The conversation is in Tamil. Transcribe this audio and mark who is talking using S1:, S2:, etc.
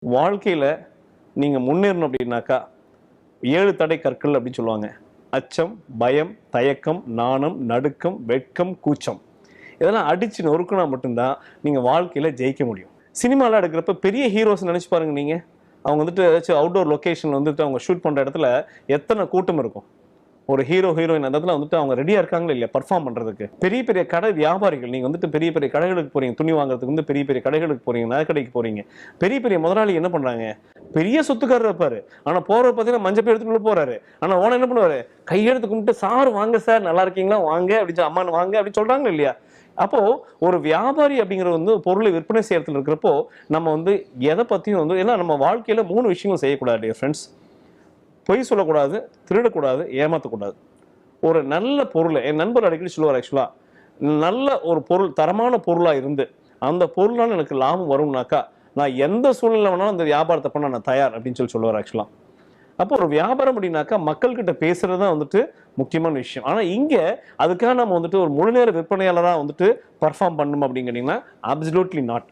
S1: வாழ்க்கையில நீங்க முன்னேறணும் அப்படின்னாக்கா 7 தடை கற்கள் அப்படின்னு சொல்லுவாங்க. அச்சம், பயம், தயக்கம், நாணம், நடுக்கம், வெட்கம், கூச்சம். இதெல்லாம் அடிச்சு நொறுக்குனா மட்டும்தான் நீங்க வாழ்க்கையில ஜெயிக்க முடியும். சினிமாலாம் எடுக்கிறப்ப பெரிய ஹீரோஸ் நினைச்சு பாருங்க நீங்க. அவங்க வந்துட்டு ஏதாச்சும் அவுட்டோர் லொகேஷன்ல வந்துட்டு அவங்க ஷூட் பண்ற இடத்துல எத்தனை கூட்டம் இருக்கும். ஒரு ஹீரோ ஹீரோயின் அந்த இடத்துல வந்துட்டு அவங்க ரெடியா இருக்காங்களா இல்லையா பர்ஃபார்ம் பண்றதுக்கு. பெரிய பெரிய கடை வியாபாரிகள் நீங்க வந்துட்டு பெரிய பெரிய கடைகளுக்கு போறீங்க, துணி வாங்குறதுக்கு வந்து பெரிய பெரிய கடைகளுக்கு போறீங்க, நகைக்கடைக்கு போறீங்க. பெரிய பெரிய முதலாளி என்ன பண்றாங்க, பெரிய சொத்துக்காரர் இருப்பாரு. ஆனா போறவர் பார்த்தீங்கன்னா மஞ்சள் பை எடுத்துட்டு உள்ள போறாரு. ஆனா ஓனர் என்ன பண்ணுவாரு, கையெடுத்து கும்பிட்டு சார் வாங்க சார் நல்லா இருக்கீங்களா வாங்க அப்படின்னு அம்மான்னு வாங்க அப்படின்னு சொல்றாங்க இல்லையா. அப்போ ஒரு வியாபாரி அப்படிங்கிற வந்து பொருளை விற்பனை செய்யறதுல இருக்கிறப்போ நம்ம வந்து எதை பத்தியும் வந்து ஏன்னா நம்ம வாழ்க்கையில 3 விஷயங்கள் செய்யக்கூடாது டியர் ஃப்ரெண்ட்ஸ். பொய் சொல்லக்கூடாது, திருடக்கூடாது, ஏமாற்றக்கூடாது. ஒரு நல்ல பொருள் என் நண்பர் அடிக்கடி சொல்லுவார் ஆக்சுவலா, நல்ல ஒரு பொருள் தரமான பொருளா இருந்து அந்த பொருளால எனக்கு லாபம் வரும்னாக்கா நான் எந்த சூழ்நிலை வேணாலும் அந்த வியாபாரத்தை பண்ண நான் தயார் அப்படின்னு சொல்லுவார் ஆக்சுவலா. அப்போ ஒரு வியாபாரம் அப்படின்னாக்கா மக்கள் கிட்ட பேசுறது தான் வந்துட்டு முக்கியமான விஷயம். ஆனா இங்க அதுக்காக நம்ம வந்துட்டு ஒரு முழு நேர விற்பனையாளராக வந்துட்டு பர்ஃபார்ம் பண்ணணும் அப்படின்னு கேட்டீங்கன்னா அப்சல்யூட்லி நாட்.